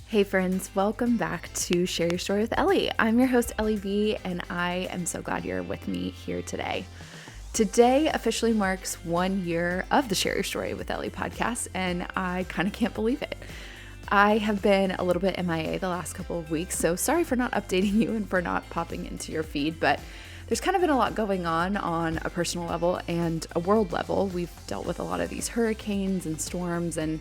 Hey friends, welcome back to Share Your Story with Ellie. I'm your host, Ellie B, and I am so glad you're with me here today. Today officially marks 1 year of the Share Your Story with Ellie podcast, and I kind of can't believe it. I have been a little bit MIA the last couple of weeks, so sorry for not updating you and for not popping into your feed, but there's kind of been a lot going on a personal level and a world level. We've dealt with a lot of these hurricanes and storms and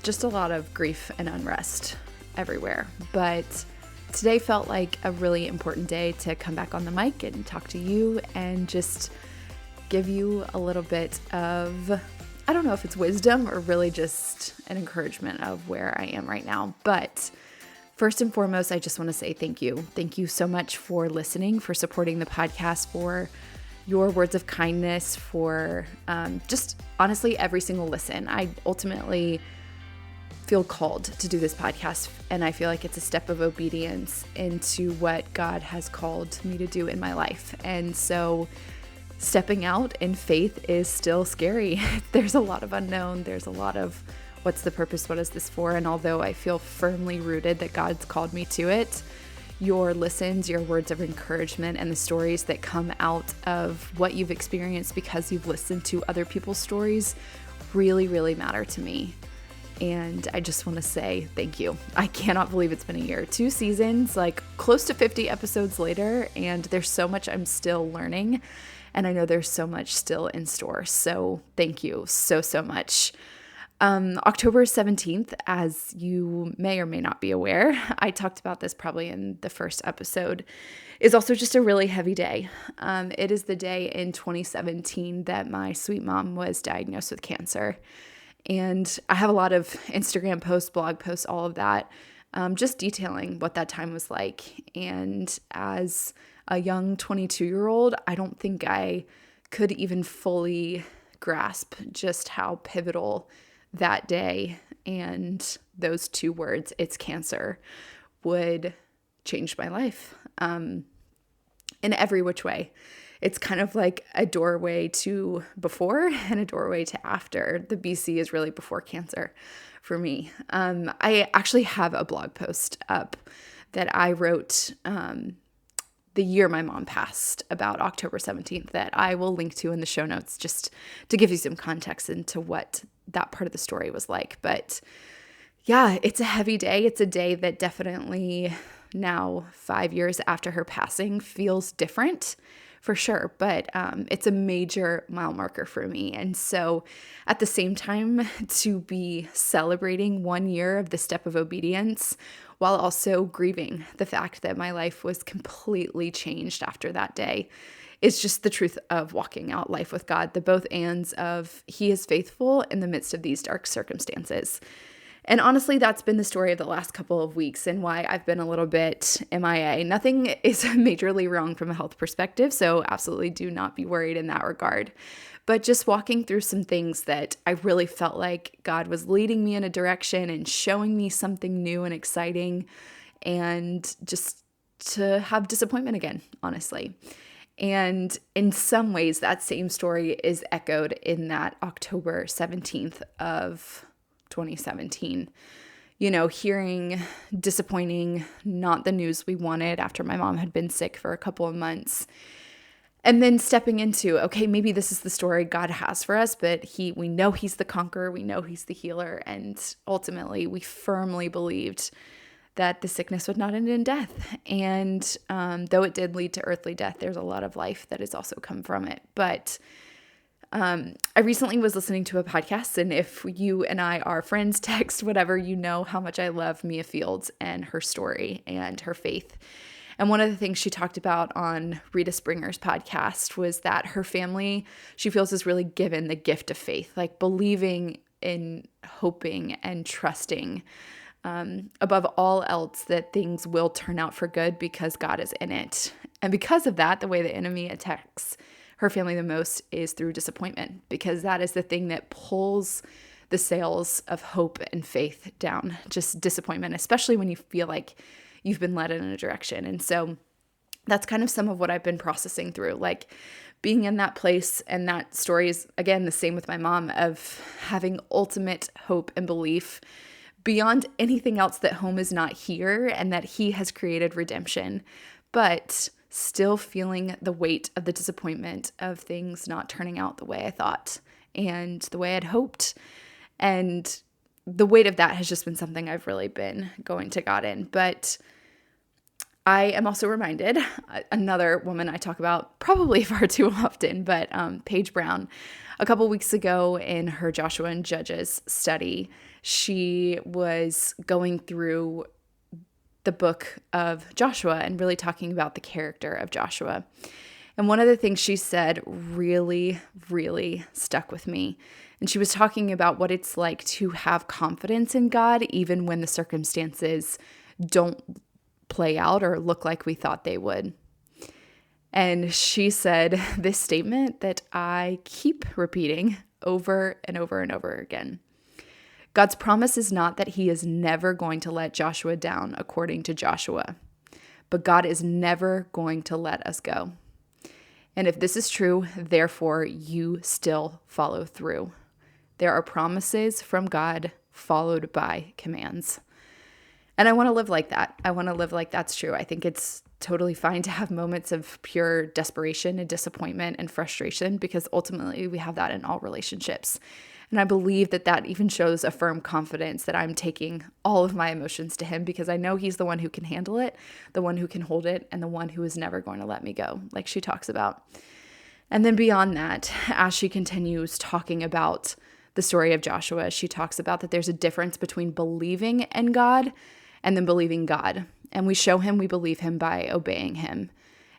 just a lot of grief and unrest everywhere. But today felt like a really important day to come back on the mic and talk to you and just give you a little bit of, I don't know if it's wisdom or really just an encouragement of where I am right now. But first and foremost, I just want to say thank you. Thank you so much for listening, for supporting the podcast, for your words of kindness, for just honestly every single listen. I ultimately feel called to do this podcast, and I feel like it's a step of obedience into what God has called me to do in my life. And so stepping out in faith is still scary. There's a lot of unknown. There's a lot of what's the purpose? What is this for? And although I feel firmly rooted that God's called me to it, your listens, your words of encouragement, and the stories that come out of what you've experienced because you've listened to other people's stories really, really matter to me. And I just want to say thank you. I cannot believe it's been a year. 2 seasons, like close to 50 episodes later, and there's so much I'm still learning, and I know there's so much still in store. So thank you so much. October 17th, as you may or may not be aware, I talked about this probably in the first episode, is also just a really heavy day. It is the day in 2017 that my sweet mom was diagnosed with cancer. And I have a lot of Instagram posts, blog posts, all of that, just detailing what that time was like. And as a young 22-year-old, I don't think I could even fully grasp just how pivotal that day and those 2 words, it's cancer, would change my life in every which way. It's kind of like a doorway to before and a doorway to after. The BC is really before cancer for me. I actually have a blog post up that I wrote the year my mom passed, about October 17th, that I will link to in the show notes just to give you some context into what that part of the story was like. But yeah, it's a heavy day. It's a day that definitely now 5 years after her passing feels different for sure, but it's a major mile marker for me. And so at the same time, to be celebrating 1 year of the step of obedience while also grieving the fact that my life was completely changed after that day is just the truth of walking out life with God, the both ands of He is faithful in the midst of these dark circumstances. And honestly, that's been the story of the last couple of weeks and why I've been a little bit MIA. Nothing is majorly wrong from a health perspective, so absolutely do not be worried in that regard. But just walking through some things that I really felt like God was leading me in a direction and showing me something new and exciting, and just to have disappointment again, honestly. And in some ways, that same story is echoed in that October 17th of 2017. You know, hearing disappointing, not the news we wanted after my mom had been sick for a couple of months. And then stepping into, okay, maybe this is the story God has for us, but we know He's the conqueror, we know He's the healer, and ultimately we firmly believed that the sickness would not end in death. And though it did lead to earthly death, there's a lot of life that has also come from it. But I recently was listening to a podcast, and if you and I are friends, text, whatever, you know how much I love Mia Fields and her story and her faith. And one of the things she talked about on Rita Springer's podcast was that her family, she feels, is really given the gift of faith, like believing in, hoping, and trusting above all else that things will turn out for good because God is in it. And because of that, the way the enemy attacks her family the most is through disappointment, because that is the thing that pulls the sails of hope and faith down, just disappointment, especially when you feel like you've been led in a direction. And so that's kind of some of what I've been processing through, like being in that place. And that story is, again, the same with my mom, of having ultimate hope and belief, beyond anything else that home is not here and that he has created redemption, but still feeling the weight of the disappointment of things not turning out the way I thought and the way I'd hoped. And the weight of that has just been something I've really been going to God in. But I am also reminded, another woman I talk about probably far too often, but Paige Brown, a couple weeks ago in her Joshua and Judges study, she was going through the book of Joshua and really talking about the character of Joshua. And one of the things she said really, really stuck with me. And she was talking about what it's like to have confidence in God, even when the circumstances don't play out or look like we thought they would. And she said this statement that I keep repeating over and over and over again. God's promise is not that he is never going to let Joshua down, according to Joshua, but God is never going to let us go. And if this is true, therefore you still follow through. There are promises from God followed by commands. And I want to live like that. I want to live like that's true. I think it's totally fine to have moments of pure desperation and disappointment and frustration, because ultimately we have that in all relationships. And I believe that that even shows a firm confidence that I'm taking all of my emotions to him, because I know he's the one who can handle it, the one who can hold it, and the one who is never going to let me go, like she talks about. And then beyond that, as she continues talking about the story of Joshua, she talks about that there's a difference between believing in God and then believing God. And we show him we believe him by obeying him.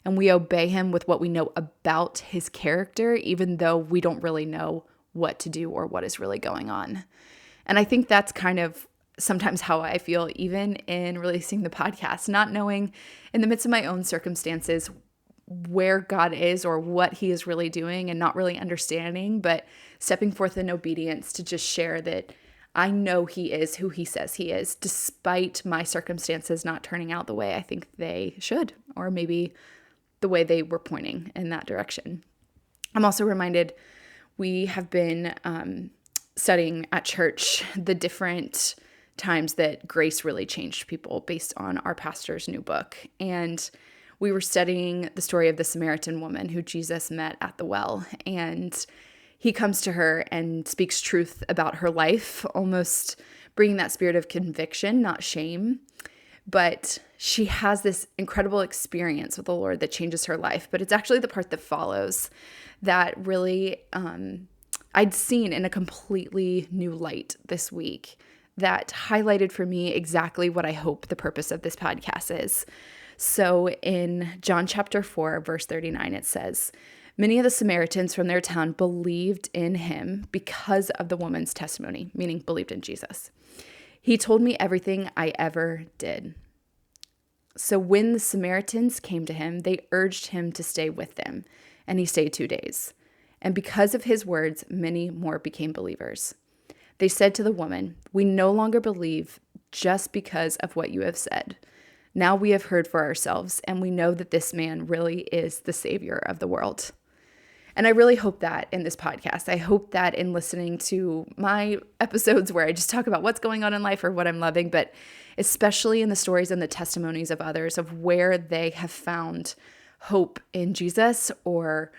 And we obey him with what we know about his character, even though we don't really know what to do or what is really going on. And I think that's kind of sometimes how I feel even in releasing the podcast, not knowing in the midst of my own circumstances where God is or what he is really doing, and not really understanding, but stepping forth in obedience to just share that I know he is who he says he is, despite my circumstances not turning out the way I think they should, or maybe the way they were pointing in that direction. I'm also reminded we have been studying at church the different times that grace really changed people based on our pastor's new book. And we were studying the story of the Samaritan woman who Jesus met at the well. And he comes to her and speaks truth about her life, almost bringing that spirit of conviction, not shame. But she has this incredible experience with the Lord that changes her life. But it's actually the part that follows that really I'd seen in a completely new light this week, that highlighted for me exactly what I hope the purpose of this podcast is. So in John chapter 4, verse 39, it says, "Many of the Samaritans from their town believed in him because of the woman's testimony," meaning believed in Jesus. "He told me everything I ever did." So when the Samaritans came to him, they urged him to stay with them, and he stayed 2 days. And because of his words, many more became believers. They said to the woman, "We no longer believe just because of what you have said. Now we have heard for ourselves, and we know that this man really is the Savior of the world." And I really hope that in this podcast, I hope that in listening to my episodes where I just talk about what's going on in life or what I'm loving, but especially in the stories and the testimonies of others of where they have found hope in Jesus or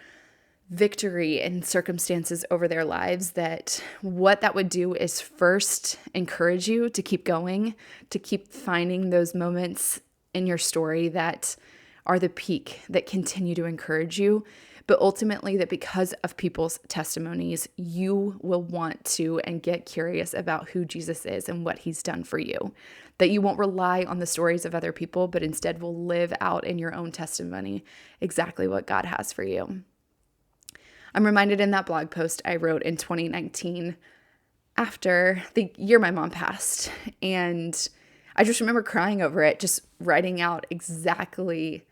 victory in circumstances over their lives, that what that would do is first encourage you to keep going, to keep finding those moments in your story that are the peak, that continue to encourage you, but ultimately that because of people's testimonies, you will want to and get curious about who Jesus is and what he's done for you. That you won't rely on the stories of other people, but instead will live out in your own testimony exactly what God has for you. I'm reminded in that blog post I wrote in 2019 after the year my mom passed, and I just remember crying over it, just writing out exactly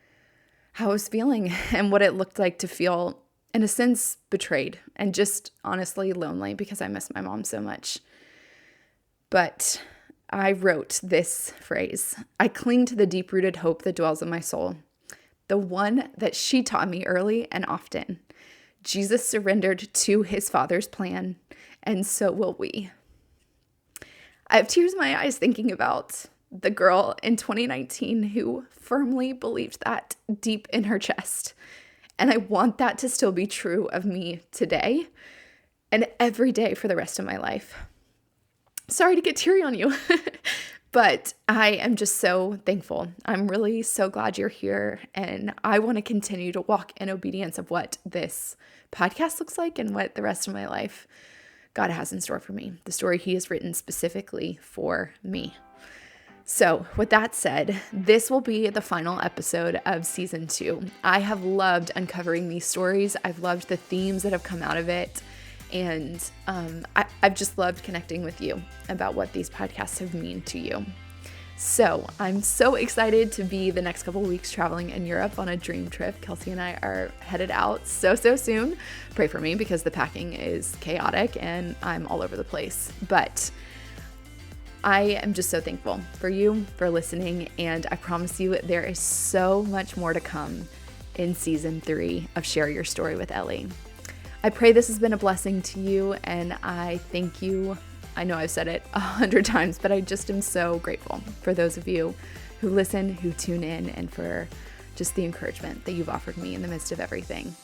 how I was feeling and what it looked like to feel, in a sense, betrayed and just honestly lonely because I miss my mom so much. But I wrote this phrase: "I cling to the deep-rooted hope that dwells in my soul, the one that she taught me early and often. Jesus surrendered to his Father's plan, and so will we." I have tears in my eyes thinking about the girl in 2019 who firmly believed that deep in her chest. And I want that to still be true of me today and every day for the rest of my life. Sorry to get teary on you, but I am just so thankful. I'm really so glad you're here, and I want to continue to walk in obedience of what this podcast looks like and what the rest of my life God has in store for me, the story He has written specifically for me. So with that said, this will be the final episode of season 2. I have loved uncovering these stories. I've loved the themes that have come out of it. And I've just loved connecting with you about what these podcasts have meant to you. So I'm so excited to be the next couple of weeks traveling in Europe on a dream trip. Kelsey and I are headed out so soon. Pray for me because the packing is chaotic and I'm all over the place. But I am just so thankful for you, for listening, and I promise you there is so much more to come in season 3 of Share Your Story with Ellie. I pray this has been a blessing to you, and I thank you. I know I've said it 100 times, but I just am so grateful for those of you who listen, who tune in, and for just the encouragement that you've offered me in the midst of everything.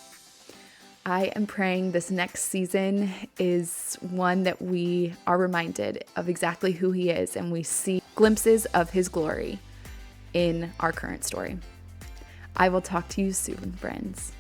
I am praying this next season is one that we are reminded of exactly who He is, and we see glimpses of His glory in our current story. I will talk to you soon, friends.